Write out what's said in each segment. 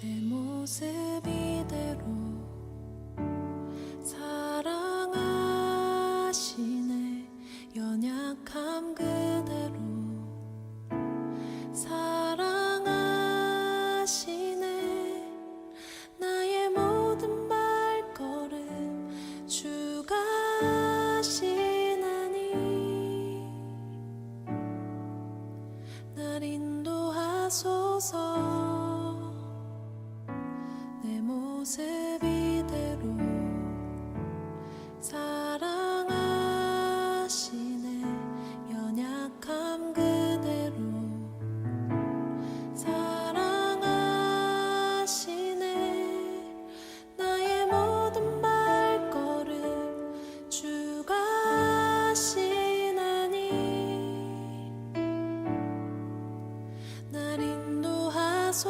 내 모습 이대로 사랑하시네. 연약함 그대로 사랑하시네. 나의 모든 발걸음 주가 하시나니 날 인도하소서. 내 모습 이대로 사랑하시네. 연약함 그대로 사랑하시네. 나의 모든 발걸음 주가 하시나니 날 인도하소서.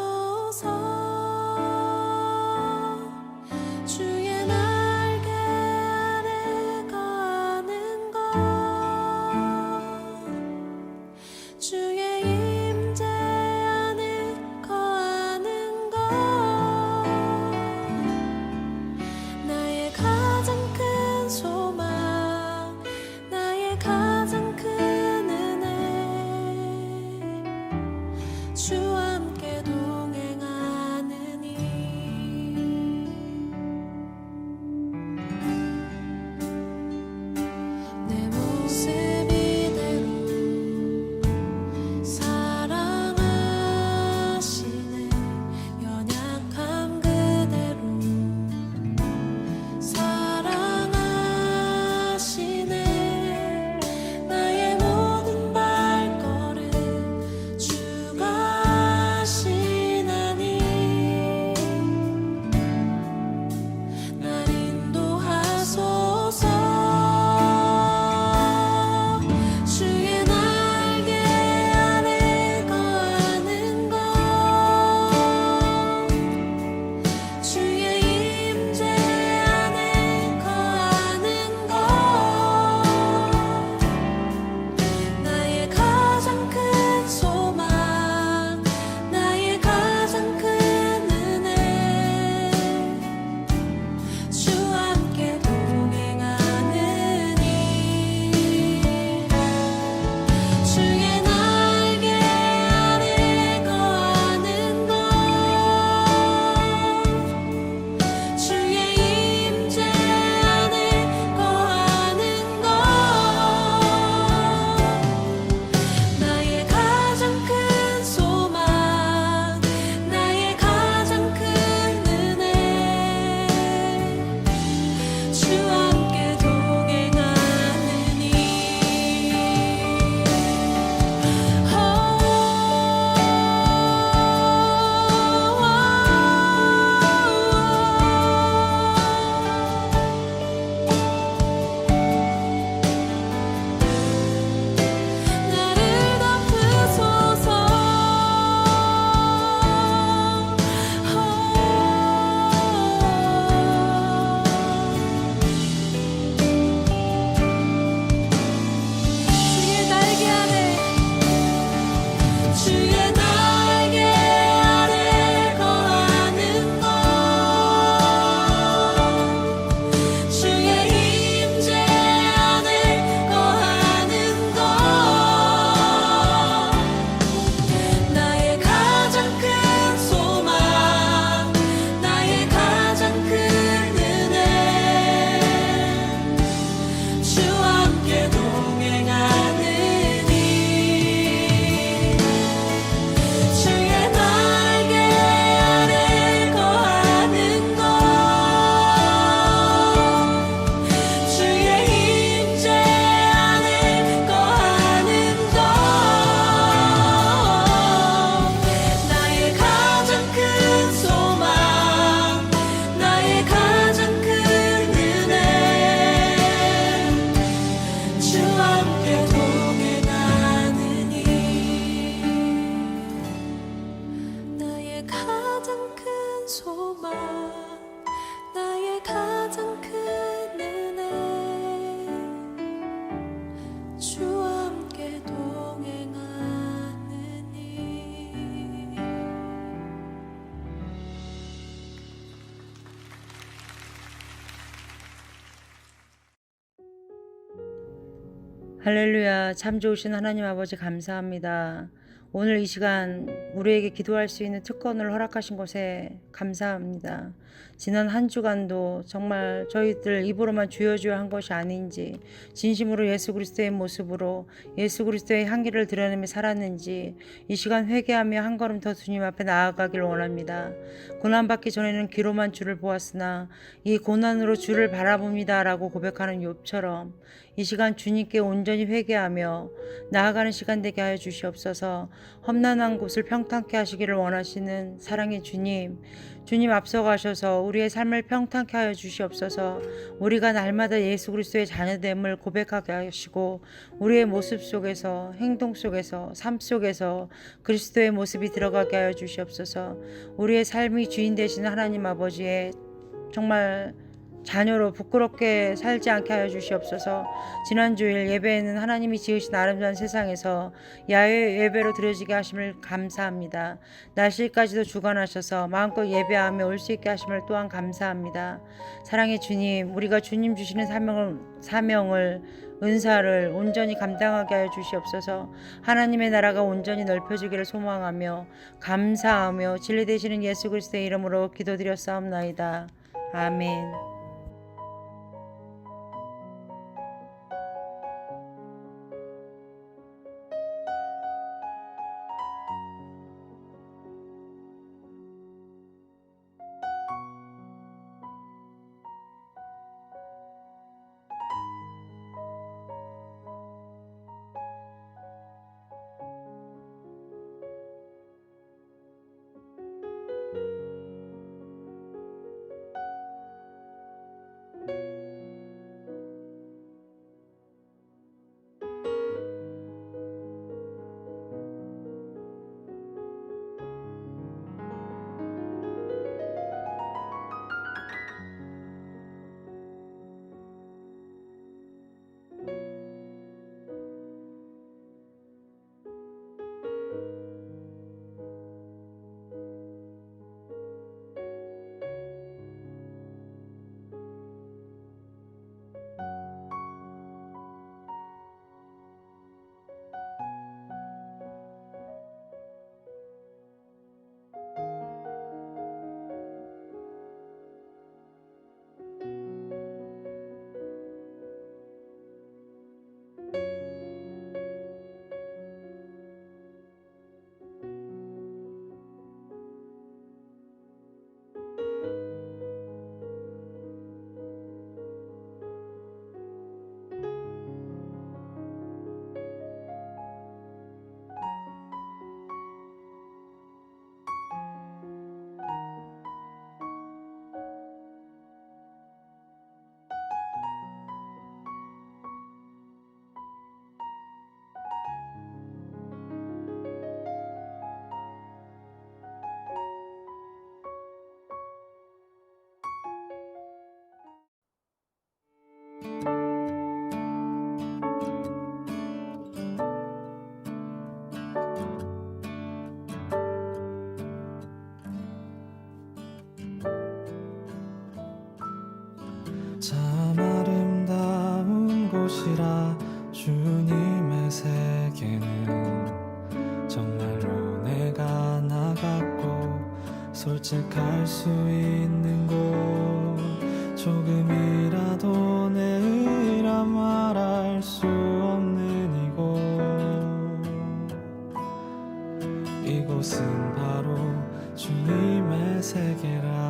할렐루야. 참 좋으신 하나님 아버지 감사합니다. 오늘 이 시간 우리에게 기도할 수 있는 특권을 허락하신 것에 감사합니다. 지난 한 주간도 정말 저희들 입으로만 주여 주여 한 것이 아닌지, 진심으로 예수 그리스도의 모습으로 예수 그리스도의 향기를 드러내며 살았는지 이 시간 회개하며 한 걸음 더 주님 앞에 나아가길 원합니다. 고난받기 전에는 귀로만 주를 보았으나 이 고난으로 주를 바라봅니다 라고 고백하는 욥처럼 이 시간 주님께 온전히 회개하며 나아가는 시간 되게 하여 주시옵소서. 험난한 곳을 평탄케 하시기를 원하시는 사랑의 주님, 주님 앞서가셔서 우리의 삶을 평탄케 하여 주시옵소서. 우리가 날마다 예수 그리스도의 자녀됨을 고백하게 하시고 우리의 모습 속에서, 행동 속에서, 삶 속에서 그리스도의 모습이 들어가게 하여 주시옵소서. 우리의 삶이 주인 되시는 하나님 아버지의 정말 자녀로 부끄럽게 살지 않게 하여 주시옵소서. 지난 주일 예배에는 하나님이 지으신 아름다운 세상에서 야외 예배로 드려지게 하심을 감사합니다. 날씨까지도 주관하셔서 마음껏 예배하며 올 수 있게 하심을 또한 감사합니다. 사랑의 주님, 우리가 주님 주시는 사명을 은사를 온전히 감당하게 하여 주시옵소서. 하나님의 나라가 온전히 넓혀지기를 소망하며 감사하며 진리 되시는 예수 그리스도의 이름으로 기도드렸사옵나이다. 아멘. 참 아름다운 곳이라 주님의 세계는 정말로 내가 나갔고 솔직할 수 있는 곳 조금이라도 내 의라 말할 수 없는 이곳은 바로 주님의 세계라.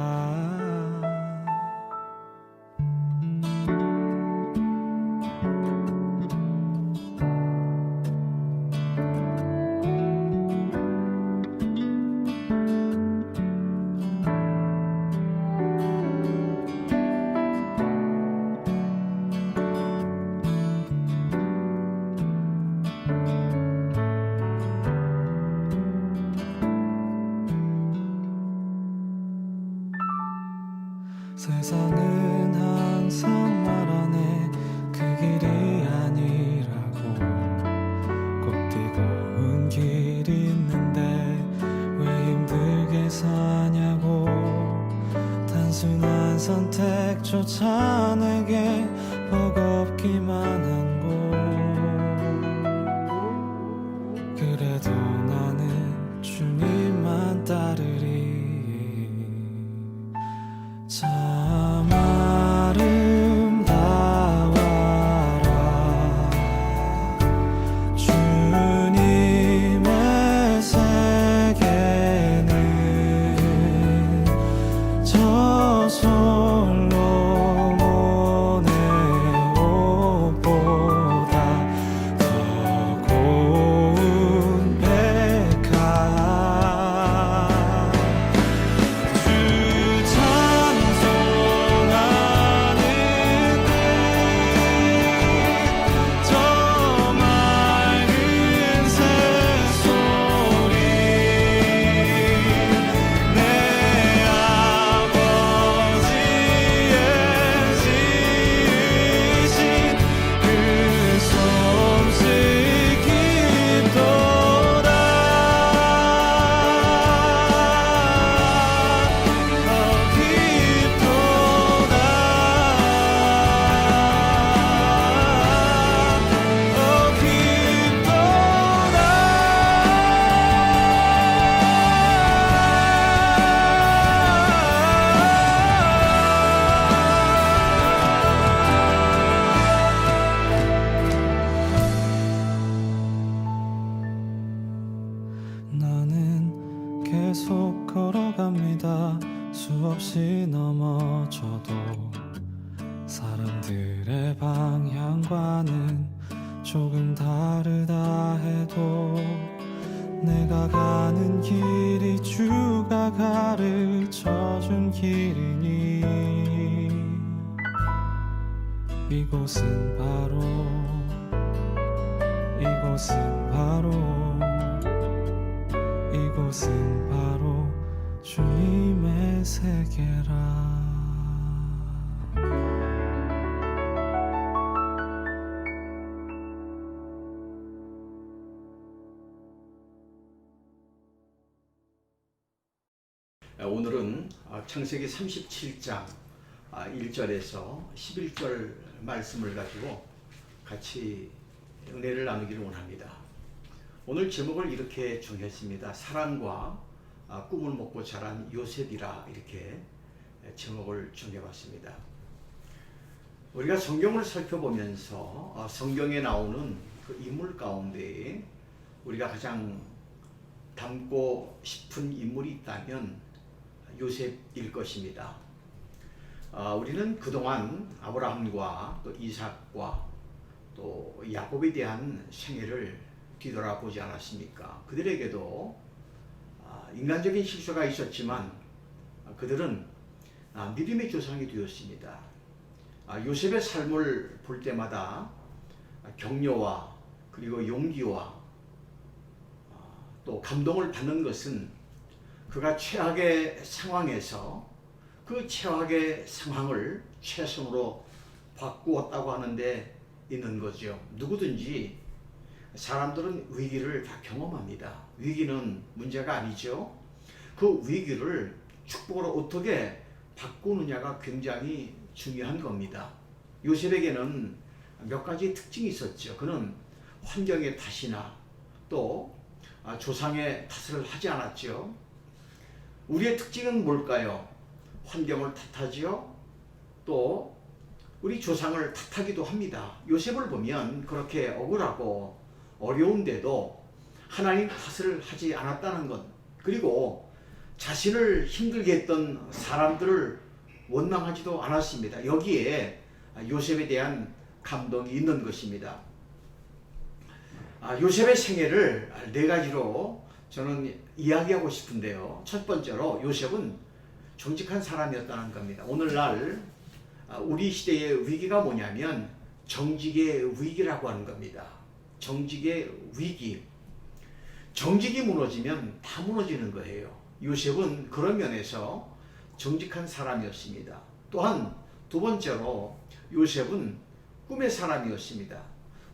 세상은 항상 말하네 그 길이 아니라고. 꼭 뜨거운 길이 있는데 왜 힘들게 사냐고. 단순한 선택조차 내게 버겁기만 한 곳. 수없이 넘어져도 사람들의 방향과는 조금 다르다 해도 내가 가는 길이 주가 가르쳐준 길이니 이곳은 바로 주님의 세계라. 오늘은 창세기 37장 1절에서 11절 말씀을 가지고 같이 은혜를 나누기를 원합니다. 오늘 제목을 이렇게 정했습니다. 사랑과 꿈을 먹고 자란 요셉이라 이렇게 제목을 정해봤습니다. 우리가 성경을 살펴보면서 성경에 나오는 그 인물 가운데 우리가 가장 닮고 싶은 인물이 있다면 요셉일 것입니다. 우리는 그동안 아브라함과 또 이삭과 또 야곱에 대한 생애를 뒤돌아보지 않았습니까? 그들에게도 인간적인 실수가 있었지만 그들은 믿음의 조상이 되었습니다. 요셉의 삶을 볼 때마다 격려와 그리고 용기와 또 감동을 받는 것은 그가 최악의 상황에서 그 최악의 상황을 최선으로 바꾸었다고 하는데 있는 거죠. 누구든지 사람들은 위기를 다 경험합니다. 위기는 문제가 아니죠. 그 위기를 축복으로 어떻게 바꾸느냐가 굉장히 중요한 겁니다. 요셉에게는 몇 가지 특징이 있었죠. 그는 환경의 탓이나 또 조상의 탓을 하지 않았죠. 우리의 특징은 뭘까요? 환경을 탓하지요. 또 우리 조상을 탓하기도 합니다. 요셉을 보면 그렇게 억울하고 어려운데도 하나님 탓을 하지 않았다는 것, 그리고 자신을 힘들게 했던 사람들을 원망하지도 않았습니다. 여기에 요셉에 대한 감동이 있는 것입니다. 요셉의 생애를 네 가지로 저는 이야기하고 싶은데요. 첫 번째로 요셉은 정직한 사람이었다는 겁니다. 오늘날 우리 시대의 위기가 뭐냐면 정직의 위기라고 하는 겁니다. 정직의 위기. 정직이 무너지면 다 무너지는 거예요. 요셉은 그런 면에서 정직한 사람이었습니다. 또한 두 번째로 요셉은 꿈의 사람이었습니다.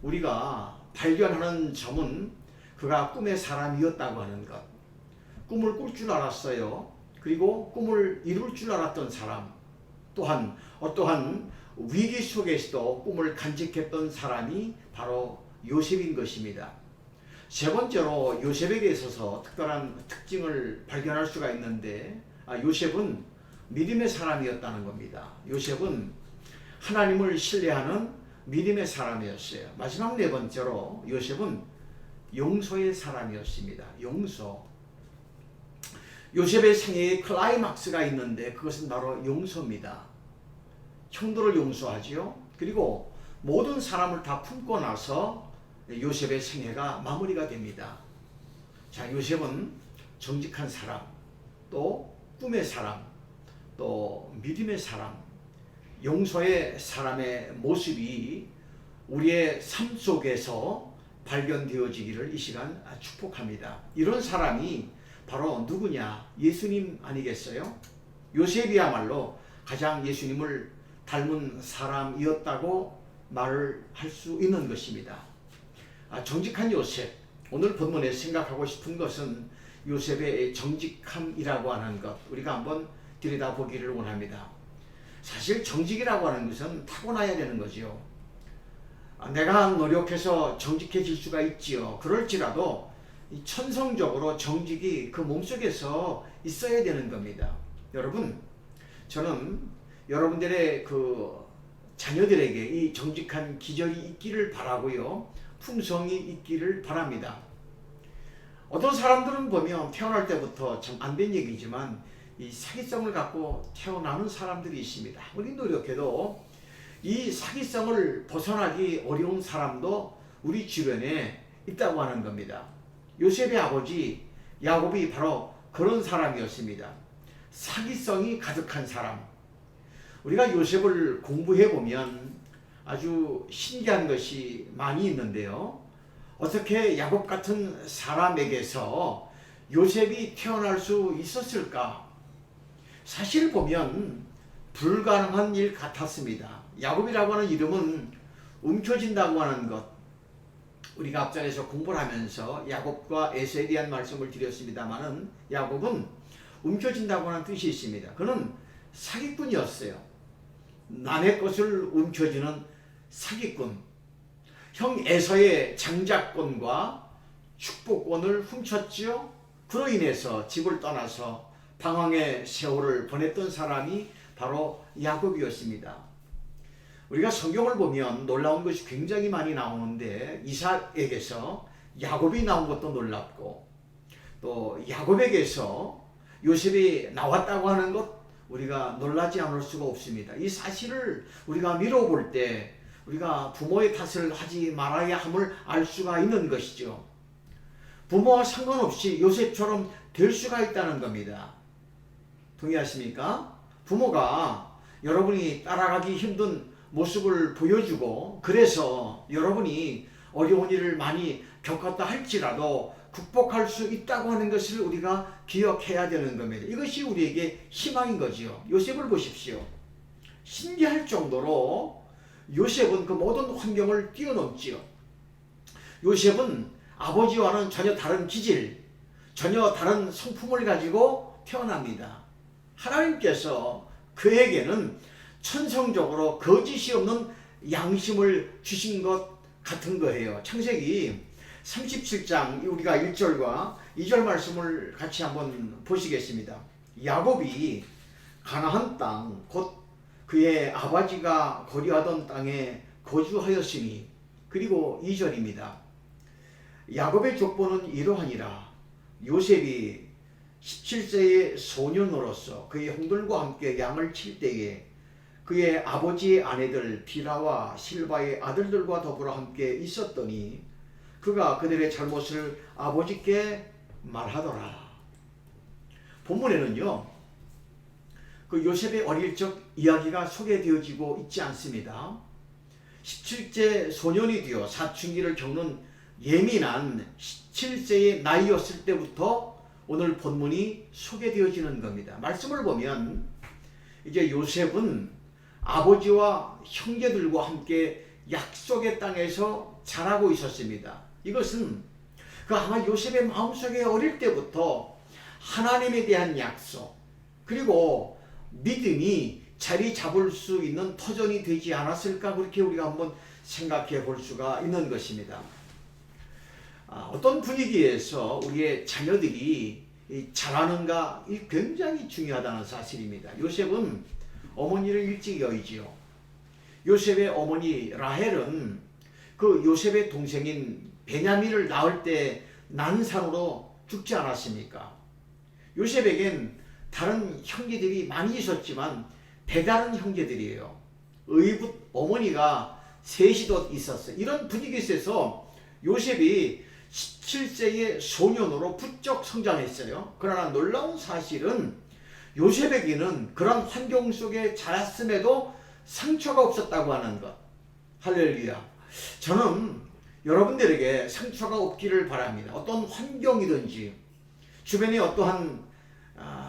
우리가 발견하는 점은 그가 꿈의 사람이었다고 하는 것. 꿈을 꿀 줄 알았어요. 그리고 꿈을 이룰 줄 알았던 사람. 또한 어떠한 위기 속에서도 꿈을 간직했던 사람이 바로 요셉인 것입니다. 세 번째로 요셉에게 있어서 특별한 특징을 발견할 수가 있는데 요셉은 믿음의 사람이었다는 겁니다. 요셉은 하나님을 신뢰하는 믿음의 사람이었어요. 마지막 네 번째로 요셉은 용서의 사람이었습니다. 용서. 요셉의 생애에 클라이막스가 있는데 그것은 바로 용서입니다. 형들을 용서하지요. 그리고 모든 사람을 다 품고 나서 요셉의 생애가 마무리가 됩니다. 자, 요셉은 정직한 사람, 또 꿈의 사람, 또 믿음의 사람, 용서의 사람의 모습이 우리의 삶 속에서 발견되어지기를 이 시간 축복합니다. 이런 사람이 바로 누구냐? 예수님 아니겠어요? 요셉이야말로 가장 예수님을 닮은 사람이었다고 말을 할 수 있는 것입니다. 정직한 요셉. 오늘 본문에 생각하고 싶은 것은 요셉의 정직함이라고 하는 것. 우리가 한번 들여다보기를 원합니다. 사실 정직이라고 하는 것은 타고나야 되는 거지요. 내가 노력해서 정직해질 수가 있지요. 그럴지라도 천성적으로 정직이 그 몸속에서 있어야 되는 겁니다. 여러분, 저는 여러분들의 그 자녀들에게 이 정직한 기질이 있기를 바라고요. 품성이 있기를 바랍니다. 어떤 사람들은 보면 태어날 때부터 참 안 된 얘기지만 이 사기성을 갖고 태어나는 사람들이 있습니다. 아무리 노력해도 이 사기성을 벗어나기 어려운 사람도 우리 주변에 있다고 하는 겁니다. 요셉의 아버지 야곱이 바로 그런 사람이었습니다. 사기성이 가득한 사람. 우리가 요셉을 공부해 보면 아주 신기한 것이 많이 있는데요. 어떻게 야곱 같은 사람에게서 요셉이 태어날 수 있었을까? 사실 보면 불가능한 일 같았습니다. 야곱이라고 하는 이름은 움켜진다고 하는 것. 우리가 앞장에서 공부를 하면서 야곱과 에서에 대한 말씀을 드렸습니다만은 야곱은 움켜진다고 하는 뜻이 있습니다. 그는 사기꾼이었어요. 남의 것을 움켜쥐는 사기꾼. 형 에서의 장자권과 축복권을 훔쳤지요. 그로 인해서 집을 떠나서 방황의 세월을 보냈던 사람이 바로 야곱이었습니다. 우리가 성경을 보면 놀라운 것이 굉장히 많이 나오는데 이삭에게서 야곱이 나온 것도 놀랍고 또 야곱에게서 요셉이 나왔다고 하는 것 우리가 놀라지 않을 수가 없습니다. 이 사실을 우리가 미뤄볼 때 우리가 부모의 탓을 하지 말아야 함을 알 수가 있는 것이죠. 부모와 상관없이 요셉처럼 될 수가 있다는 겁니다. 동의하십니까? 부모가 여러분이 따라가기 힘든 모습을 보여주고 그래서 여러분이 어려운 일을 많이 겪었다 할지라도 극복할 수 있다고 하는 것을 우리가 기억해야 되는 겁니다. 이것이 우리에게 희망인 거지요. 요셉을 보십시오. 신기할 정도로 요셉은 그 모든 환경을 뛰어넘지요. 요셉은 아버지와는 전혀 다른 기질, 전혀 다른 성품을 가지고 태어납니다. 하나님께서 그에게는 천성적으로 거짓이 없는 양심을 주신 것 같은 거예요. 창세기 37장 우리가 1절과 2절 말씀을 같이 한번 보시겠습니다. 야곱이 가나안 땅 곧 그의 아버지가 거류하던 땅에 거주하였으니 그리고 2절입니다. 야곱의 족보는 이러하니라. 요셉이 17세의 소년으로서 그의 형들과 함께 양을 칠 때에 그의 아버지의 아내들 비라와 실바의 아들들과 더불어 함께 있었더니 그가 그들의 잘못을 아버지께 말하더라. 본문에는요, 그 요셉의 어릴 적 이야기가 소개되어지고 있지 않습니다. 17세 소년이 되어 사춘기를 겪는 예민한 17세의 나이였을 때부터 오늘 본문이 소개되어지는 겁니다. 말씀을 보면 이제 요셉은 아버지와 형제들과 함께 약속의 땅에서 자라고 있었습니다. 이것은 그 아마 요셉의 마음속에 어릴 때부터 하나님에 대한 약속 그리고 믿음이 자리 잡을 수 있는 터전이 되지 않았을까 그렇게 우리가 한번 생각해 볼 수가 있는 것입니다. 어떤 분위기에서 우리의 자녀들이 자라는가 이 굉장히 중요하다는 사실입니다. 요셉은 어머니를 일찍 여의지요. 요셉의 어머니 라헬은 그 요셉의 동생인 베냐민을 낳을 때 난상으로 죽지 않았습니까? 요셉에겐 다른 형제들이 많이 있었지만 배다른 형제들이에요. 의붓 어머니가 셋이도 있었어요. 이런 분위기 속에서 요셉이 17세의 소년으로 부쩍 성장했어요. 그러나 놀라운 사실은 요셉에게는 그런 환경 속에 자랐음에도 상처가 없었다고 하는 것. 할렐루야. 저는 여러분들에게 상처가 없기를 바랍니다. 어떤 환경이든지 주변에 어떠한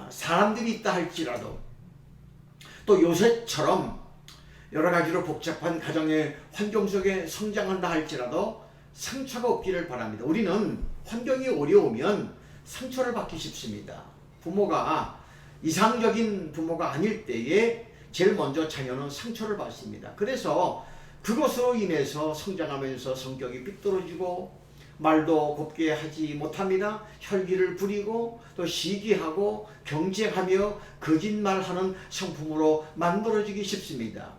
사람들이 있다 할지라도 또 요셉처럼 여러 가지로 복잡한 가정의 환경 속에 성장한다 할지라도 상처가 없기를 바랍니다. 우리는 환경이 어려우면 상처를 받기 쉽습니다. 부모가 이상적인 부모가 아닐 때에 제일 먼저 자녀는 상처를 받습니다. 그래서 그것으로 인해서 성장하면서 성격이 삐뚤어지고 말도 곱게 하지 못합니다. 혈기를 부리고 또 시기하고 경쟁하며 거짓말하는 성품으로 만들어지기 쉽습니다.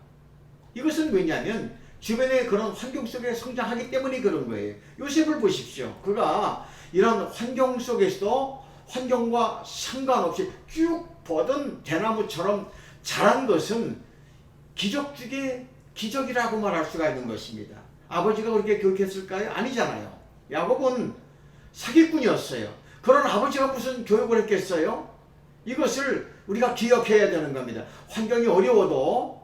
이것은 왜냐하면 주변의 그런 환경 속에 성장하기 때문에 그런 거예요. 요셉을 보십시오. 그가 이런 환경 속에서도 환경과 상관없이 쭉 뻗은 대나무처럼 자란 것은 기적 중에 기적이라고 말할 수가 있는 것입니다. 아버지가 그렇게 교육했을까요? 아니잖아요. 야곱은 사기꾼이었어요. 그런 아버지가 무슨 교육을 했겠어요? 이것을 우리가 기억해야 되는 겁니다. 환경이 어려워도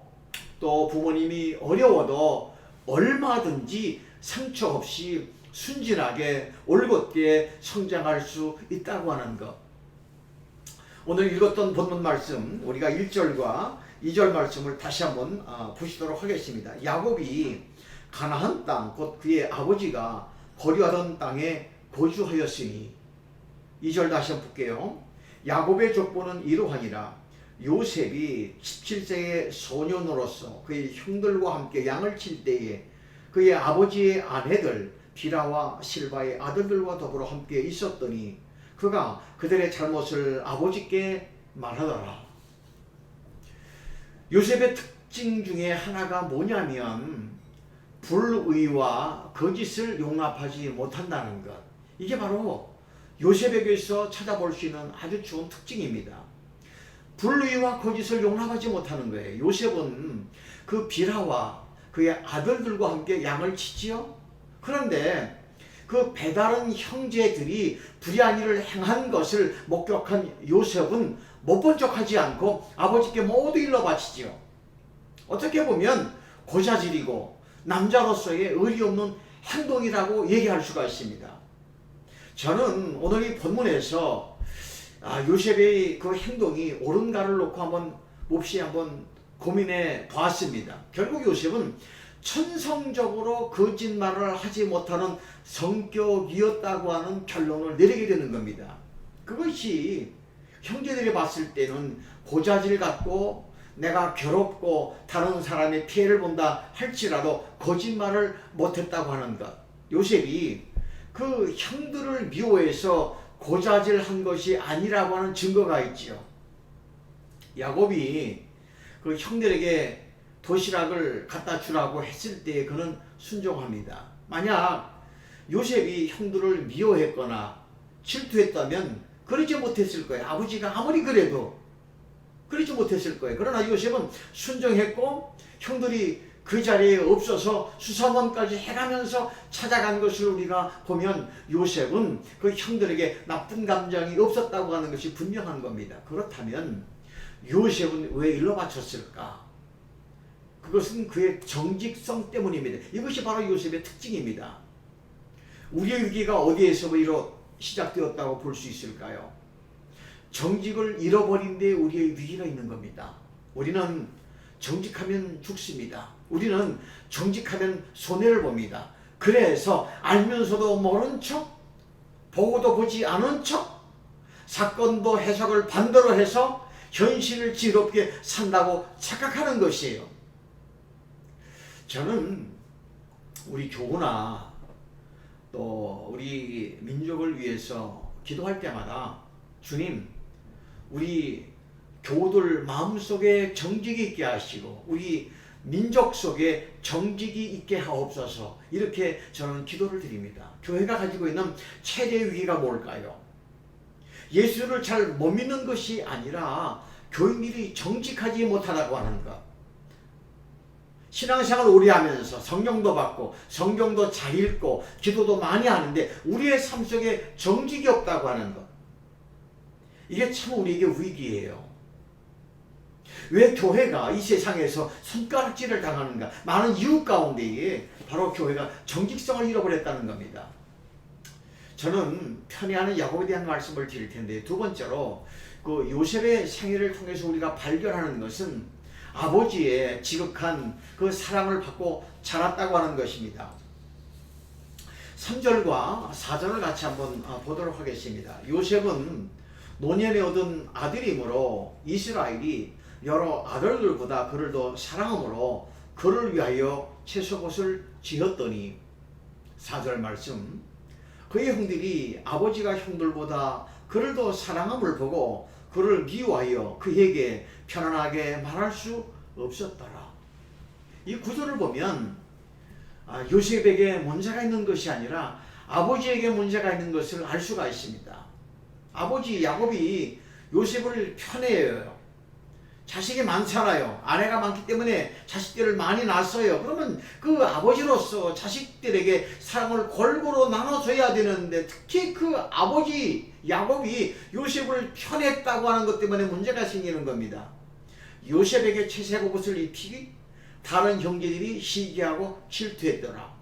또 부모님이 어려워도 얼마든지 상처 없이 순진하게 올곧게 성장할 수 있다고 하는 것. 오늘 읽었던 본문 말씀 우리가 1절과 2절 말씀을 다시 한번 보시도록 하겠습니다. 야곱이 가나안 땅 곧 그의 아버지가 거류하던 땅에 거주하였으니 2절 다시 한번 볼게요. 야곱의 족보는 이러하니라. 요셉이 17세의 소년으로서 그의 형들과 함께 양을 칠 때에 그의 아버지의 아내들 비라와 실바의 아들들과 더불어 함께 있었더니 그가 그들의 잘못을 아버지께 말하더라. 요셉의 특징 중에 하나가 뭐냐면 불의와 거짓을 용납하지 못한다는 것. 이게 바로 요셉에게서 찾아볼 수 있는 아주 좋은 특징입니다. 불의와 거짓을 용납하지 못하는 거예요. 요셉은 그 비라와 그의 아들들과 함께 양을 치지요. 그런데 그 배다른 형제들이 불의한 일을 행한 것을 목격한 요셉은 못 본 척하지 않고 아버지께 모두 일러 바치지요. 어떻게 보면 고자질이고 남자로서의 의리 없는 행동이라고 얘기할 수가 있습니다. 저는 오늘 이 본문에서 요셉의 그 행동이 옳은가를 놓고 한번 몹시 한번 고민해 보았습니다. 결국 요셉은 천성적으로 거짓말을 하지 못하는 성격이었다고 하는 결론을 내리게 되는 겁니다. 그것이 형제들이 봤을 때는 고자질 같고 내가 괴롭고 다른 사람의 피해를 본다 할지라도 거짓말을 못했다고 하는 것. 요셉이 그 형들을 미워해서 고자질한 것이 아니라고 하는 증거가 있지요. 야곱이 그 형들에게 도시락을 갖다 주라고 했을 때 그는 순종합니다. 만약 요셉이 형들을 미워했거나 질투했다면 그러지 못했을 거예요. 아버지가 아무리 그래도 그러지 못했을 거예요. 그러나 요셉은 순종했고 형들이 그 자리에 없어서 수사원까지 해가면서 찾아간 것을 우리가 보면 요셉은 그 형들에게 나쁜 감정이 없었다고 하는 것이 분명한 겁니다. 그렇다면 요셉은 왜 일러 바쳤을까? 그것은 그의 정직성 때문입니다. 이것이 바로 요셉의 특징입니다. 우리의 위기가 어디에서부터 시작되었다고 볼 수 있을까요? 정직을 잃어버린 데 우리의 위기가 있는 겁니다. 우리는 정직하면 죽습니다. 우리는 정직하면 손해를 봅니다. 그래서 알면서도 모른 척, 보고도 보지 않은 척, 사건도 해석을 반대로 해서 현실을 지롭게 산다고 착각하는 것이에요. 저는 우리 교우나 또 우리 민족을 위해서 기도할 때마다 주님, 우리 교우들 마음속에 정직이 있게 하시고 우리 민족 속에 정직이 있게 하옵소서, 이렇게 저는 기도를 드립니다. 교회가 가지고 있는 최대 위기가 뭘까요? 예수를 잘 못 믿는 것이 아니라 교인들이 정직하지 못하다고 하는 것. 신앙생활 오래 하면서 성경도 받고 성경도 잘 읽고 기도도 많이 하는데 우리의 삶 속에 정직이 없다고 하는 것. 이게 참 우리에게 위기예요. 왜 교회가 이 세상에서 손가락질을 당하는가? 많은 이유 가운데에 바로 교회가 정직성을 잃어버렸다는 겁니다. 저는 편애하는 야곱에 대한 말씀을 드릴 텐데, 두 번째로 그 요셉의 생애를 통해서 우리가 발견하는 것은 아버지의 지극한 그 사랑을 받고 자랐다고 하는 것입니다. 3절과 4절을 같이 한번 보도록 하겠습니다. 요셉은 노년에 얻은 아들이므로 이스라엘이 여러 아들들보다 그를 더 사랑함으로 그를 위하여 채소봇을 지었더니, 4절 말씀, 그의 형들이 아버지가 형들보다 그를 더 사랑함을 보고 그를 미워하여 그에게 편안하게 말할 수 없었더라. 이 구절을 보면 요셉에게 문제가 있는 것이 아니라 아버지에게 문제가 있는 것을 알 수가 있습니다. 아버지 야곱이 요셉을 편애해요. 자식이 많잖아요. 아내가 많기 때문에 자식들을 많이 낳았어요. 그러면 그 아버지로서 자식들에게 사랑을 골고루 나눠줘야 되는데, 특히 그 아버지 야곱이 요셉을 편했다고 하는 것 때문에 문제가 생기는 겁니다. 요셉에게 채색 옷을 입히기 다른 형제들이 시기하고 질투했더라.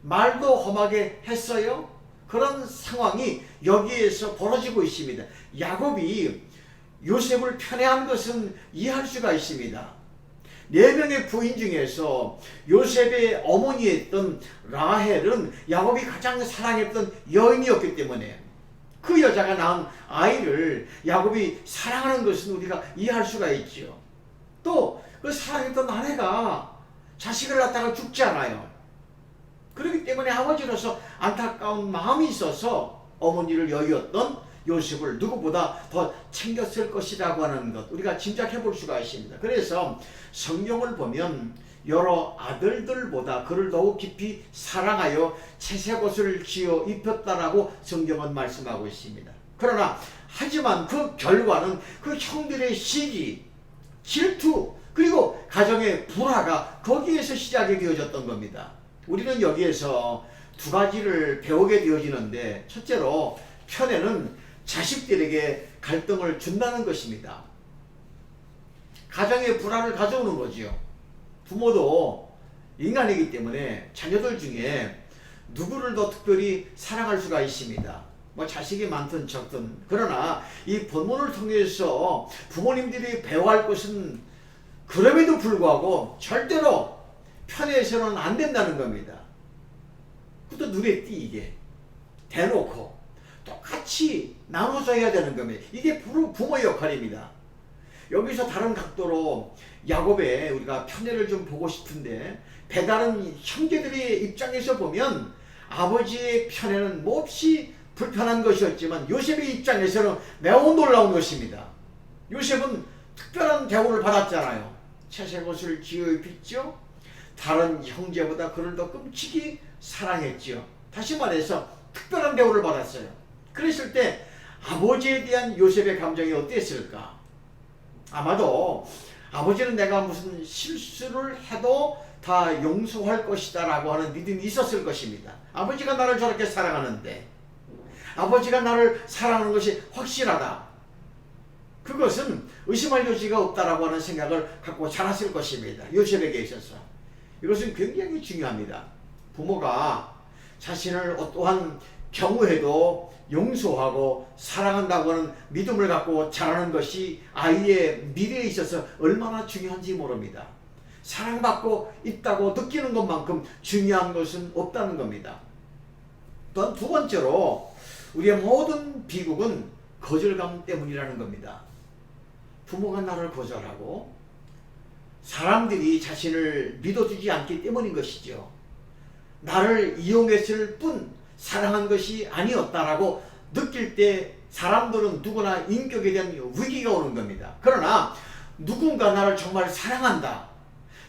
말도 험하게 했어요. 그런 상황이 여기에서 벌어지고 있습니다. 야곱이 요셉을 편애한 것은 이해할 수가 있습니다. 4명의 부인 중에서 요셉의 어머니였던 라헬은 야곱이 가장 사랑했던 여인이었기 때문에 그 여자가 낳은 아이를 야곱이 사랑하는 것은 우리가 이해할 수가 있죠. 또 그 사랑했던 아내가 자식을 낳다가 죽잖아요. 그렇기 때문에 아버지로서 안타까운 마음이 있어서 어머니를 여의었던 요셉을 누구보다 더 챙겼을 것이라고 하는 것, 우리가 짐작해 볼 수가 있습니다. 그래서 성경을 보면 여러 아들들보다 그를 더욱 깊이 사랑하여 채색 옷을 지어 입혔다라고 성경은 말씀하고 있습니다. 그러나 하지만 그 결과는 그 형들의 시기, 질투, 그리고 가정의 불화가 거기에서 시작이 되어졌던 겁니다. 우리는 여기에서 두 가지를 배우게 되어지는데, 첫째로 편애는 자식들에게 갈등을 준다는 것입니다. 가정의 불화를 가져오는 거지요. 부모도 인간이기 때문에 자녀들 중에 누구를 더 특별히 사랑할 수가 있습니다. 뭐 자식이 많든 적든. 그러나 이 본문을 통해서 부모님들이 배워할 것은 그럼에도 불구하고 절대로 편애해서는 안 된다는 겁니다. 그것도 눈에 띄게 대놓고 똑같이 나눠줘야 되는 겁니다. 이게 부모의 역할입니다. 여기서 다른 각도로 야곱의 우리가 편애를 좀 보고 싶은데, 배다른 형제들의 입장에서 보면 아버지의 편애는 몹시 불편한 것이었지만 요셉의 입장에서는 매우 놀라운 것입니다. 요셉은 특별한 대우를 받았잖아요. 채색 옷을 지어 입혔죠. 다른 형제보다 그를 더 끔찍이 사랑했죠. 다시 말해서 특별한 대우를 받았어요. 그랬을 때 아버지에 대한 요셉의 감정이 어땠을까? 아마도 아버지는 내가 무슨 실수를 해도 다 용서할 것이다 라고 하는 믿음이 있었을 것입니다. 아버지가 나를 저렇게 사랑하는데, 아버지가 나를 사랑하는 것이 확실하다, 그것은 의심할 여지가 없다라고 하는 생각을 갖고 자랐을 것입니다. 요셉에게 있어서 이것은 굉장히 중요합니다. 부모가 자신을 어떠한 경우에도 용서하고 사랑한다고 하는 믿음을 갖고 자라는 것이 아이의 미래에 있어서 얼마나 중요한지 모릅니다. 사랑받고 있다고 느끼는 것만큼 중요한 것은 없다는 겁니다. 또한 두 번째로 우리의 모든 비극은 거절감 때문이라는 겁니다. 부모가 나를 거절하고 사람들이 자신을 믿어주지 않기 때문인 것이죠. 나를 이용했을 뿐 사랑한 것이 아니었다라고 느낄 때 사람들은 누구나 인격에 대한 위기가 오는 겁니다. 그러나 누군가 나를 정말 사랑한다,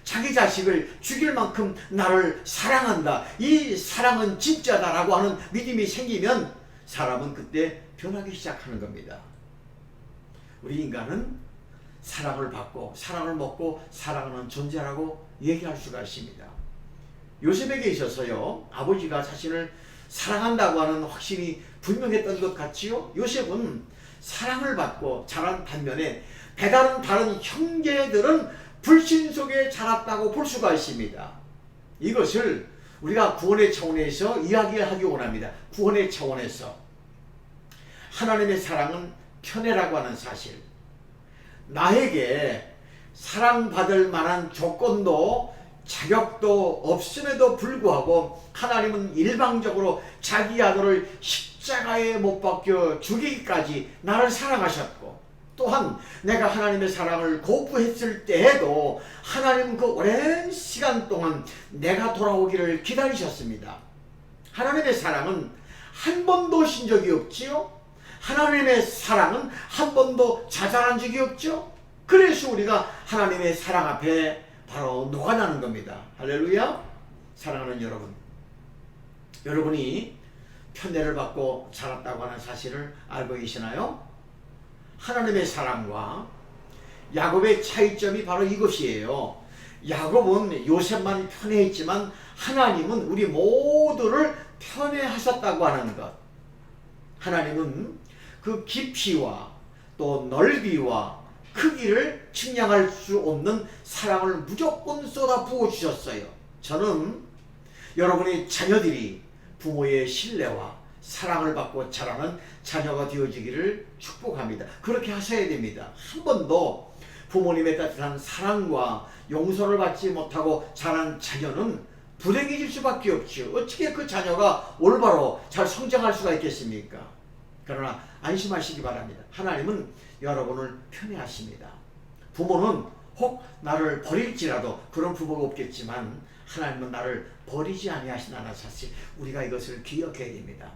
자기 자식을 죽일 만큼 나를 사랑한다, 이 사랑은 진짜다라고 하는 믿음이 생기면 사람은 그때 변하기 시작하는 겁니다. 우리 인간은 사랑을 받고 사랑을 먹고 사랑하는 존재라고 얘기할 수가 있습니다. 요셉에게 있어서요, 아버지가 자신을 사랑한다고 하는 확신이 분명했던 것 같지요. 요셉은 사랑을 받고 자란 반면에 배다른 다른 형제들은 불신 속에 자랐다고 볼 수가 있습니다. 이것을 우리가 구원의 차원에서 이야기하기 원합니다. 구원의 차원에서 하나님의 사랑은 편애라고 하는 사실, 나에게 사랑받을 만한 조건도 자격도 없음에도 불구하고 하나님은 일방적으로 자기 아들을 십자가에 못 박혀 죽이기까지 나를 사랑하셨고, 또한 내가 하나님의 사랑을 거부했을 때에도 하나님은 그 오랜 시간 동안 내가 돌아오기를 기다리셨습니다. 하나님의 사랑은 한 번도 신 적이 없지요. 하나님의 사랑은 한 번도 자잘한 적이 없죠. 그래서 우리가 하나님의 사랑 앞에 바로 녹아나는 겁니다. 할렐루야. 사랑하는 여러분, 여러분이 편애를 받고 자랐다고 하는 사실을 알고 계시나요? 하나님의 사랑과 야곱의 차이점이 바로 이것이에요. 야곱은 요셉만 편애했지만 하나님은 우리 모두를 편애하셨다고 하는 것. 하나님은 그 깊이와 또 넓이와 크기를 측량할 수 없는 사랑을 무조건 쏟아부어 주셨어요. 저는 여러분의 자녀들이 부모의 신뢰와 사랑을 받고 자라는 자녀가 되어지기를 축복합니다. 그렇게 하셔야 됩니다. 한 번도 부모님의 따뜻한 사랑과 용서를 받지 못하고 자란 자녀는 불행해질 수밖에 없죠. 어떻게 그 자녀가 올바로 잘 성장할 수가 있겠습니까? 그러나 안심하시기 바랍니다. 하나님은 여러분을 편애하십니다. 부모는 혹 나를 버릴지라도 그런 부모가 없겠지만 하나님은 나를 버리지 아니하시나는 사실 우리가 이것을 기억해야 됩니다.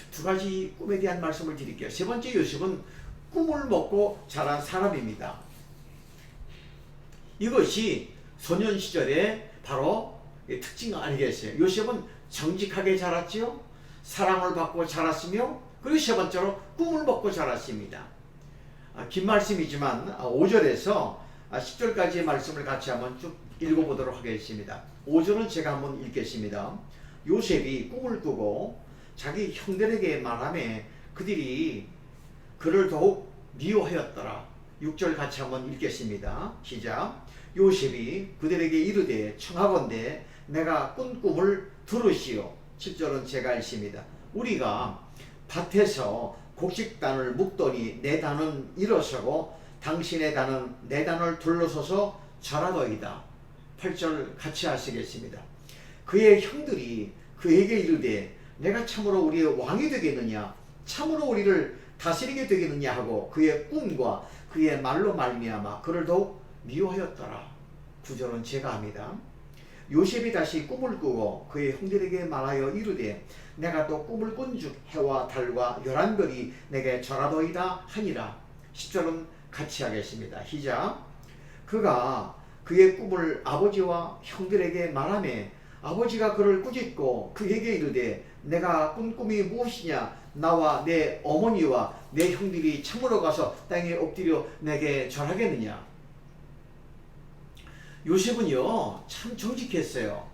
두 가지 꿈에 대한 말씀을 드릴게요. 세 번째, 요셉은 꿈을 먹고 자란 사람입니다. 이것이 소년 시절에 바로 특징 아니겠어요? 요셉은 정직하게 자랐지요. 사랑을 받고 자랐으며, 그리고 세 번째로 꿈을 먹고 자랐습니다. 긴 말씀이지만 5절에서 10절까지의 말씀을 같이 한번 쭉 읽어보도록 하겠습니다. 5절은 제가 한번 읽겠습니다. 요셉이 꿈을 꾸고 자기 형들에게 말하매 그들이 그를 더욱 미워하였더라. 6절 같이 한번 읽겠습니다. 시작. 요셉이 그들에게 이르되 청하건대 내가 꾼 꿈을 들으시오. 7절은 제가 읽습니다. 우리가 밭에서 곡식단을 묶더니 내 단은 일어서고 당신의 단은 내 단을 둘러서서 자라더이다. 8절 같이 하시겠습니다. 그의 형들이 그에게 이르되 내가 참으로 우리의 왕이 되겠느냐, 참으로 우리를 다스리게 되겠느냐 하고 그의 꿈과 그의 말로 말미암아 그를 더욱 미워하였더라. 9절은 제가 합니다. 요셉이 다시 꿈을 꾸고 그의 형들에게 말하여 이르되 내가 또 꿈을 꾼즉 해와 달과 11별이 내게 절하더이다 하니라. 10절은 같이 하겠습니다. 시작. 그가 그의 꿈을 아버지와 형들에게 말하매 아버지가 그를 꾸짖고 그에게 이르되 내가 꾼 꿈이 무엇이냐, 나와 내 어머니와 내 형들이 참으로 가서 땅에 엎드려 내게 절하겠느냐. 요셉은요 참 정직했어요.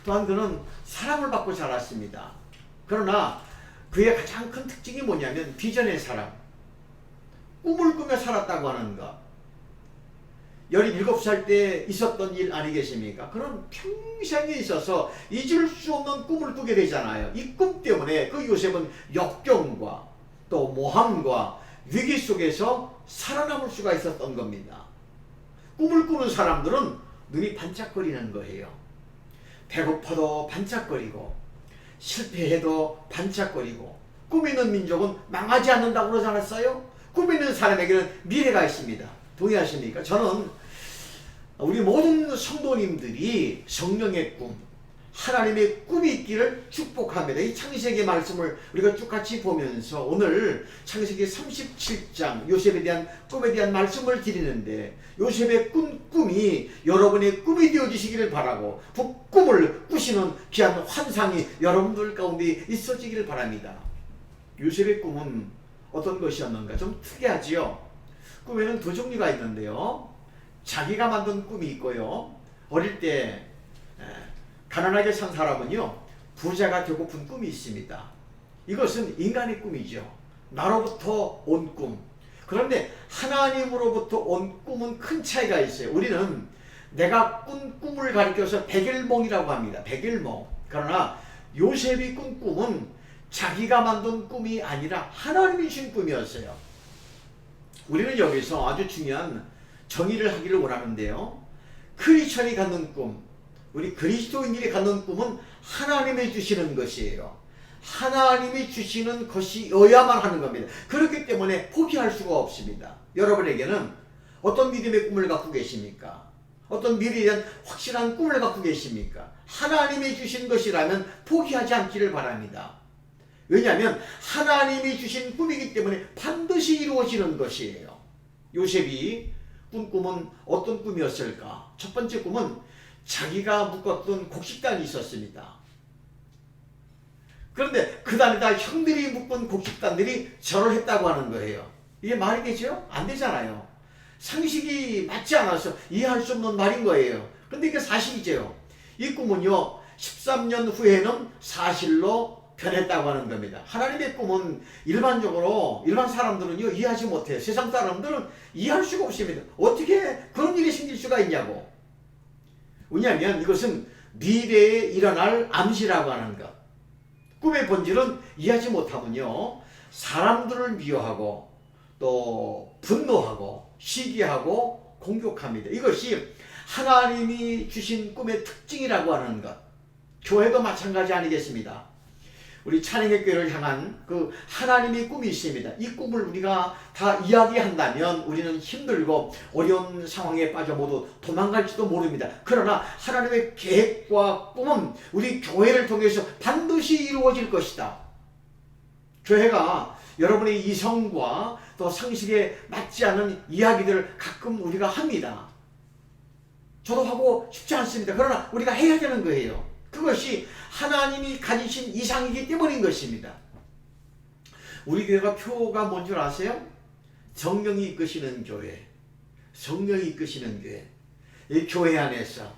또한 그는 사랑을 받고 자랐습니다. 그러나 그의 가장 큰 특징이 뭐냐면 비전의 사랑, 꿈을 꾸며 살았다고 하는 것. 17살 때 있었던 일 아니겠습니까? 그런 평생에 있어서 잊을 수 없는 꿈을 꾸게 되잖아요. 이 꿈 때문에 그 요셉은 역경과 또 모함과 위기 속에서 살아남을 수가 있었던 겁니다. 꿈을 꾸는 사람들은 눈이 반짝거리는 거예요. 배고파도 반짝거리고 실패해도 반짝거리고, 꿈 있는 민족은 망하지 않는다고 그러지 않았어요? 꿈 있는 사람에게는 미래가 있습니다. 동의하십니까? 저는 우리 모든 성도님들이 성령의 꿈, 하나님의 꿈이 있기를 축복합니다. 이 창세기 말씀을 우리가 쭉 같이 보면서 오늘 창세기 37장 요셉에 대한 꿈에 대한 말씀을 드리는데, 요셉의 꿈이 여러분의 꿈이 되어지시기를 바라고 그 꿈을 꾸시는 귀한 환상이 여러분들 가운데 있어지기를 바랍니다. 요셉의 꿈은 어떤 것이었는가? 좀 특이하지요. 꿈에는 두 종류가 있는데요. 자기가 만든 꿈이 있고요. 어릴 때 가난하게 산 사람은요 부자가 되고픈 꿈이 있습니다. 이것은 인간의 꿈이죠. 나로부터 온 꿈. 그런데 하나님으로부터 온 꿈은 큰 차이가 있어요. 우리는 내가 꾼 꿈을 가리켜서 백일몽이라고 합니다. 백일몽. 그러나 요셉이 꾼 꿈은 자기가 만든 꿈이 아니라 하나님이 주신 꿈이었어요. 우리는 여기서 아주 중요한 정의를 하기를 원하는데요. 크리스천이 갖는 꿈, 우리 그리스도인들이 갖는 꿈은 하나님이 주시는 것이에요. 하나님이 주시는 것이어야만 하는 겁니다. 그렇기 때문에 포기할 수가 없습니다. 여러분에게는 어떤 믿음의 꿈을 갖고 계십니까? 어떤 미래에 대한 확실한 꿈을 갖고 계십니까? 하나님이 주신 것이라면 포기하지 않기를 바랍니다. 왜냐하면 하나님이 주신 꿈이기 때문에 반드시 이루어지는 것이에요. 요셉이 꾼 꿈은 어떤 꿈이었을까? 첫 번째 꿈은 자기가 묶었던 곡식단이 있었습니다. 그런데 그 단에다 형들이 묶은 곡식단들이 절을 했다고 하는 거예요. 이게 말이 되죠? 안 되잖아요. 상식이 맞지 않아서 이해할 수 없는 말인 거예요. 근데 이게 사실이죠. 이 꿈은요 13년 후에는 사실로 변했다고 하는 겁니다. 하나님의 꿈은 일반적으로 일반 사람들은요 이해하지 못해요. 세상 사람들은 이해할 수가 없습니다. 어떻게 그런 일이 생길 수가 있냐고. 왜냐하면 이것은 미래에 일어날 암시라고 하는 것. 꿈의 본질은 이해하지 못하면요 사람들을 미워하고 또 분노하고 시기하고 공격합니다. 이것이 하나님이 주신 꿈의 특징이라고 하는 것. 교회도 마찬가지 아니겠습니다. 우리 찬양의 교회를 향한 그 하나님의 꿈이 있습니다. 이 꿈을 우리가 다 이야기한다면 우리는 힘들고 어려운 상황에 빠져 모두 도망갈지도 모릅니다. 그러나 하나님의 계획과 꿈은 우리 교회를 통해서 반드시 이루어질 것이다. 교회가 여러분의 이성과 또 상식에 맞지 않은 이야기들을 가끔 우리가 합니다. 저도 하고 싶지 않습니다. 그러나 우리가 해야 되는 거예요. 그것이 하나님이 가지신 이상이기 때문인 것입니다. 우리 교회가 표가 뭔 줄 아세요? 성령이 이끄시는 교회. 성령이 이끄시는 교회. 이 교회 안에서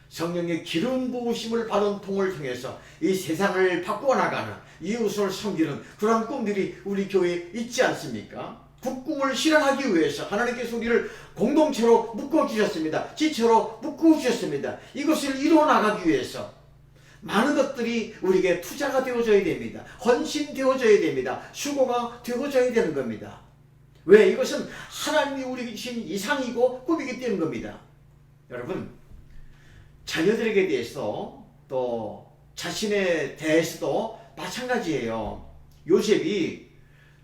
성령의 기름 부으심을 받은 통을 통해서 이 세상을 바꾸어 나가는 이웃을 섬기는 그런 꿈들이 우리 교회에 있지 않습니까? 그 꿈을 실현하기 위해서 하나님께서 우리를 공동체로 묶어주셨습니다. 지체로 묶어주셨습니다. 이것을 이루어 나가기 위해서 많은 것들이 우리에게 투자가 되어져야 됩니다. 헌신되어져야 됩니다. 수고가 되어져야 되는 겁니다. 왜? 이것은 하나님이 우리에게 주신 이상이고 꿈이기 때문인 겁니다. 여러분, 자녀들에게 대해서 또 자신에 대해서도 마찬가지예요. 요셉이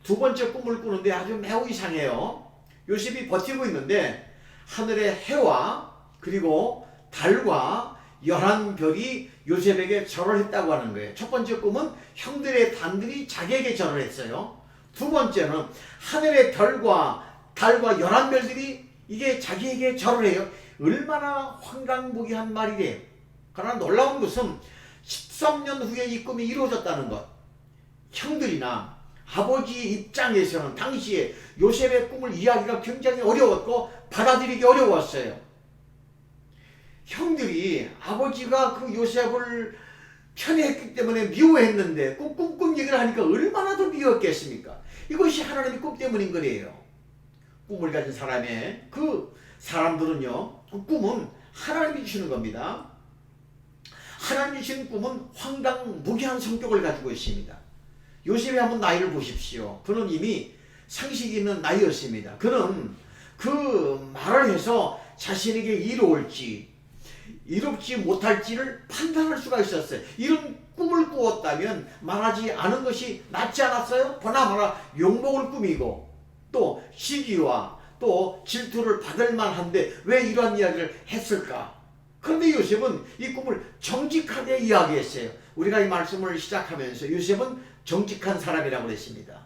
두 번째 꿈을 꾸는데 아주 매우 이상해요. 요셉이 버티고 있는데 하늘의 해와 그리고 달과 11별이 요셉에게 절을 했다고 하는 거예요. 첫 번째 꿈은 형들의 단들이 자기에게 절을 했어요. 두 번째는 하늘의 별과 달과 11별들이 이게 자기에게 절을 해요. 얼마나 황당무계한 말이래요. 그러나 놀라운 것은 13년 후에 이 꿈이 이루어졌다는 것. 형들이나 아버지의 입장에서는 당시에 요셉의 꿈을 이해하기가 굉장히 어려웠고 받아들이기 어려웠어요. 형들이 아버지가 그 요셉을 편애했기 때문에 미워했는데 꿈 얘기를 하니까 얼마나 더 미웠겠습니까? 이것이 하나님의 꿈 때문인 거예요. 꿈을 가진 사람의 그 사람들은요, 그 꿈은 하나님이 주시는 겁니다. 하나님이 주시는 꿈은 황당무계한 성격을 가지고 있습니다. 요셉의 한번 나이를 보십시오. 그는 이미 상식이 있는 나이였습니다. 그는 그 말을 해서 자신에게 이로울지 이롭지 못할지를 판단할 수가 있었어요. 이런 꿈을 꾸었다면 말하지 않은 것이 낫지 않았어요? 보나마나 욕먹을 꿈이고 또 시기와 또 질투를 받을 만한데 왜 이러한 이야기를 했을까? 그런데 요셉은 이 꿈을 정직하게 이야기했어요. 우리가 이 말씀을 시작하면서 요셉은 정직한 사람이라고 그랬습니다.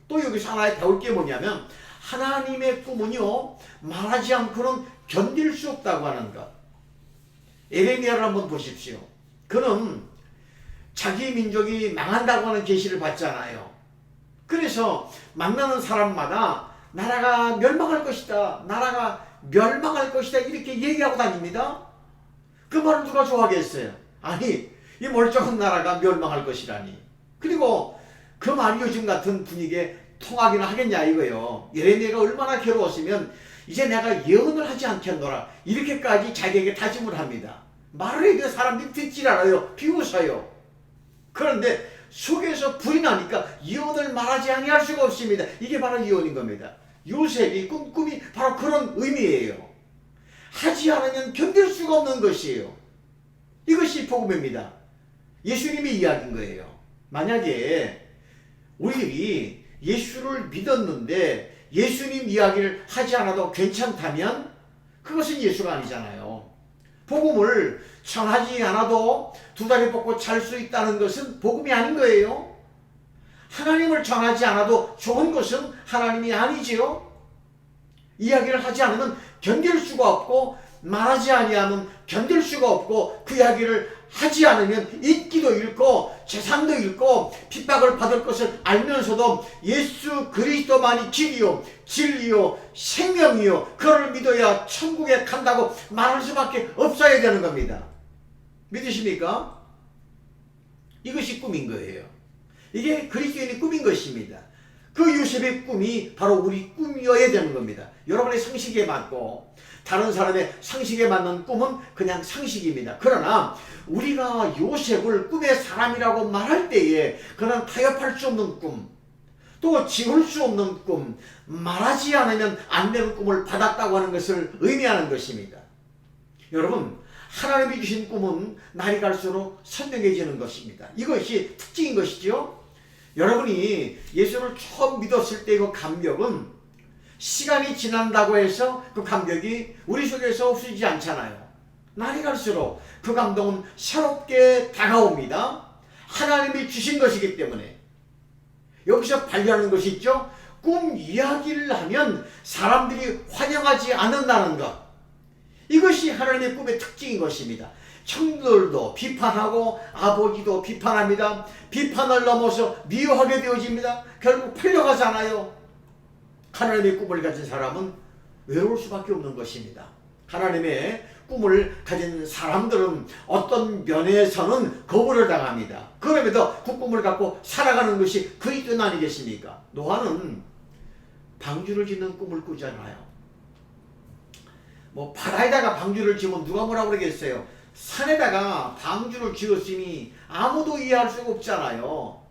또 여기서 하나 배울 게 뭐냐면 하나님의 꿈은요 말하지 않고는 견딜 수 없다고 하는 것. 에레미야를 한번 보십시오. 그는 자기 민족이 망한다고 하는 계시를 받잖아요. 그래서 만나는 사람마다 나라가 멸망할 것이다. 나라가 멸망할 것이다. 이렇게 얘기하고 다닙니다. 그 말을 누가 좋아하겠어요? 아니, 이 멀쩡한 나라가 멸망할 것이라니. 그리고 그 말이 요즘 같은 분위기에 통하기는 하겠냐 이거요. 예레미야가 얼마나 괴로웠으면 이제 내가 예언을 하지 않겠노라 이렇게까지 자기에게 다짐을 합니다. 말을 해도 사람들이 듣질 않아요. 비웃어요. 그런데 속에서 불이 나니까 예언을 말하지 아니할 수가 없습니다. 이게 바로 예언인 겁니다. 요셉이 꿈이 바로 그런 의미예요. 하지 않으면 견딜 수가 없는 것이에요. 이것이 복음입니다. 예수님이 이야기인 거예요. 만약에 우리들이 예수를 믿었는데 예수님 이야기를 하지 않아도 괜찮다면 그것은 예수가 아니잖아요. 복음을 전하지 않아도 두 다리 뻗고 잘 수 있다는 것은 복음이 아닌 거예요. 하나님을 전하지 않아도 좋은 것은 하나님이 아니지요. 이야기를 하지 않으면 견딜 수가 없고 말하지 아니하면 견딜 수가 없고 그 이야기를 하지 않으면 인기도 잃고 재산도 잃고 핍박을 받을 것을 알면서도 예수 그리스도만이 길이요 진리요 생명이요 그를 믿어야 천국에 간다고 말할 수밖에 없어야 되는 겁니다. 믿으십니까? 이것이 꿈인 거예요. 이게 그리스도인의 꿈인 것입니다. 그 요셉의 꿈이 바로 우리 꿈이어야 되는 겁니다. 여러분의 상식에 맞고 다른 사람의 상식에 맞는 꿈은 그냥 상식입니다. 그러나 우리가 요셉을 꿈의 사람이라고 말할 때에 그는 타협할 수 없는 꿈, 또 지울 수 없는 꿈, 말하지 않으면 안 되는 꿈을 받았다고 하는 것을 의미하는 것입니다. 여러분, 하나님이 주신 꿈은 날이 갈수록 선명해지는 것입니다. 이것이 특징인 것이죠. 여러분이 예수를 처음 믿었을 때 그 감격은 시간이 지난다고 해서 그 감격이 우리 속에서 없어지지 않잖아요. 날이 갈수록 그 감동은 새롭게 다가옵니다. 하나님이 주신 것이기 때문에. 여기서 발견하는 것이 있죠. 꿈 이야기를 하면 사람들이 환영하지 않는다는 것. 이것이 하나님의 꿈의 특징인 것입니다. 청들도 비판하고 아버지도 비판합니다. 비판을 넘어서 미워하게 되어집니다. 결국 팔려가잖아요. 하나님의 꿈을 가진 사람은 외로울 수밖에 없는 것입니다. 하나님의 꿈을 가진 사람들은 어떤 면에서는 거부를 당합니다. 그럼에도 그 꿈을 갖고 살아가는 것이 그의 뜻 아니겠습니까? 노아는 방주를 짓는 꿈을 꾸잖아요. 뭐 바다에다가 방주를 지으면 누가 뭐라고 그러겠어요? 산에다가 방주를 지었으니 아무도 이해할 수가 없잖아요.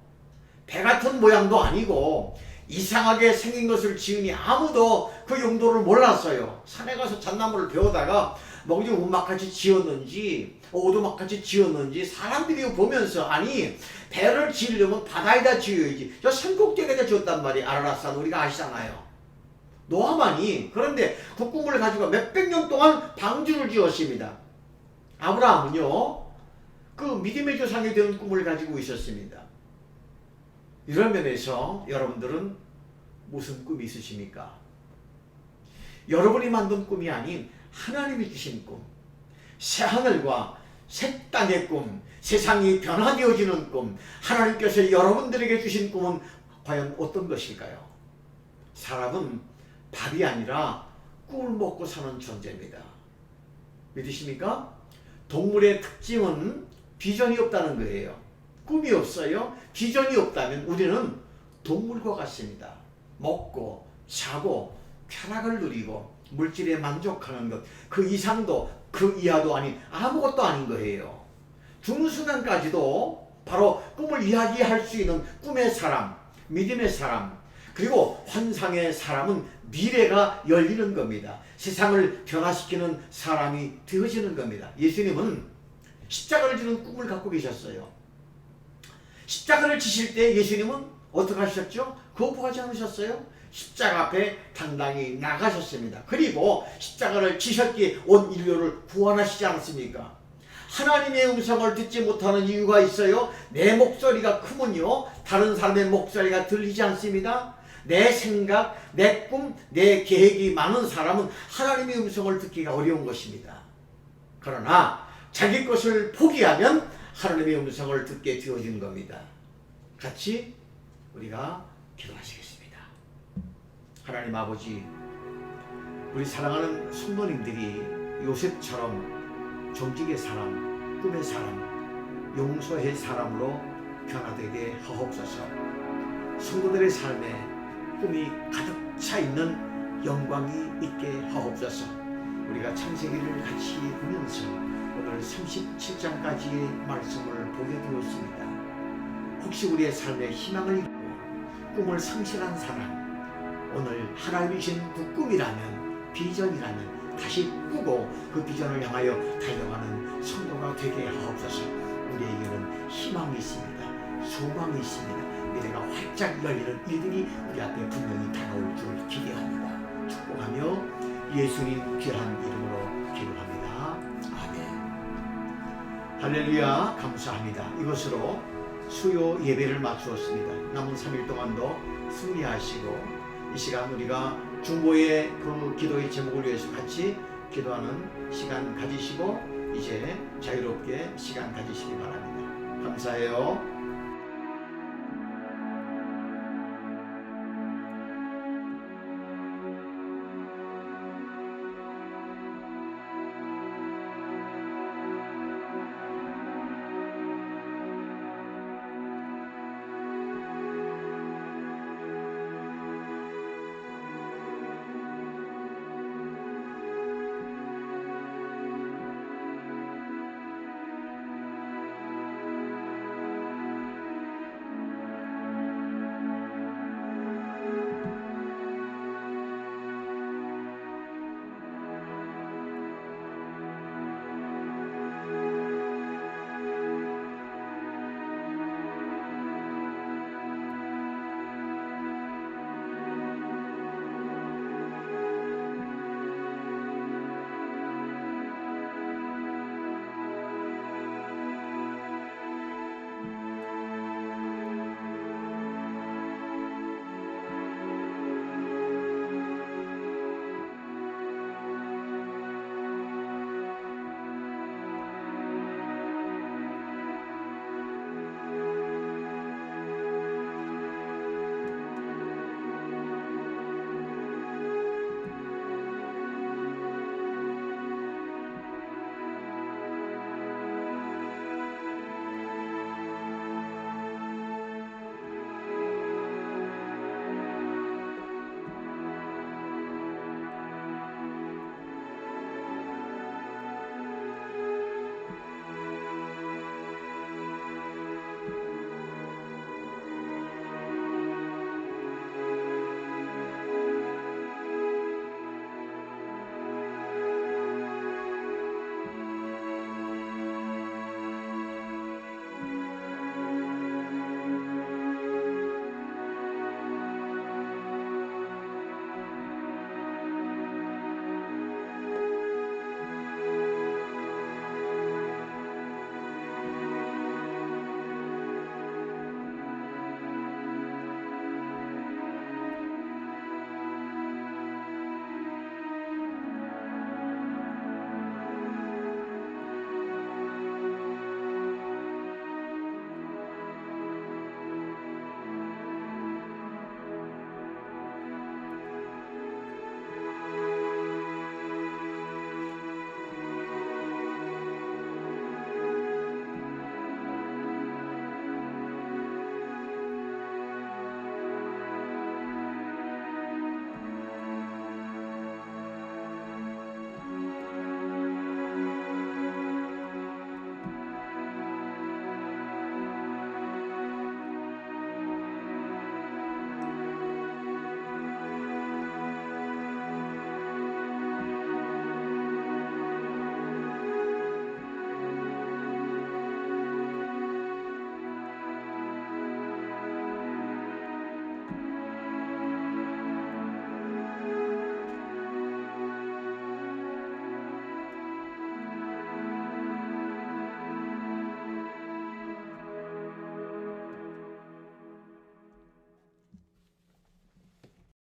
배 같은 모양도 아니고 이상하게 생긴 것을 지으니 아무도 그 용도를 몰랐어요. 산에 가서 잣나무를 베어다가 뭐지 운막같이 지었는지 오두막같이 지었는지 사람들이 보면서 아니 배를 지으려면 바다에다 지어야지 저 산꼭대기에다 지었단 말이에요. 아라랏산 우리가 아시잖아요. 노아만이 그런데 그 꿈을 가지고 몇백 년 동안 방주를 지었습니다. 아브라함은요 그 믿음의 조상이 되는 꿈을 가지고 있었습니다. 이런 면에서 여러분들은 무슨 꿈이 있으십니까? 여러분이 만든 꿈이 아닌 하나님이 주신 꿈, 새하늘과 새 땅의 꿈, 세상이 변화되어지는 꿈, 하나님께서 여러분들에게 주신 꿈은 과연 어떤 것일까요? 사람은 밥이 아니라 꿈을 먹고 사는 존재입니다. 믿으십니까? 동물의 특징은 비전이 없다는 거예요. 꿈이 없어요? 비전이 없다면 우리는 동물과 같습니다. 먹고 자고 쾌락을 누리고 물질에 만족하는 것, 그 이상도 그 이하도 아닌 아무것도 아닌 거예요. 죽는 순간까지도 바로 꿈을 이야기할 수 있는 꿈의 사람, 믿음의 사람, 그리고 환상의 사람은 미래가 열리는 겁니다. 세상을 변화시키는 사람이 되어지는 겁니다. 예수님은 십자가를 지는 꿈을 갖고 계셨어요. 십자가를 지실 때 예수님은 어떻게 하셨죠? 거부하지 않으셨어요? 십자가 앞에 당당히 나가셨습니다. 그리고 십자가를 지셨기에 온 인류를 구원하시지 않았습니까? 하나님의 음성을 듣지 못하는 이유가 있어요. 내 목소리가 크면요 다른 사람의 목소리가 들리지 않습니다. 내 생각, 내 꿈, 내 계획이 많은 사람은 하나님의 음성을 듣기가 어려운 것입니다. 그러나 자기 것을 포기하면 하나님의 음성을 듣게 되어진 겁니다. 같이 우리가 기도하시겠습니다. 하나님 아버지, 우리 사랑하는 성도님들이 요셉처럼 정직의 사람, 꿈의 사람, 용서의 사람으로 변화되게 하옵소서. 성도들의 삶에 꿈이 가득 차 있는 영광이 있게 하옵소서. 우리가 창세기를 같이 보면서 오늘 37장까지의 말씀을 보게 되었습니다. 혹시 우리의 삶에 희망을 잃고 꿈을 상실한 사람, 오늘 하나님이 주신 그 꿈이라면, 비전이라면 다시 꾸고 그 비전을 향하여 달려가는 성도가 되게 하옵소서. 우리에게는 희망이 있습니다. 소망이 있습니다. 미래가 활짝 열리는 일들이 우리 앞에 분명히 다가올 줄 기대합니다. 축복하며 예수님 귀한 이름으로 기도합니다. 아멘. 할렐루야. 감사합니다. 이것으로 수요 예배를 마치었습니다. 남은 3일 동안도 승리하시고 이 시간 우리가 중보의 그 기도의 제목을 위해서 같이 기도하는 시간 가지시고 이제 자유롭게 시간 가지시기 바랍니다. 감사해요.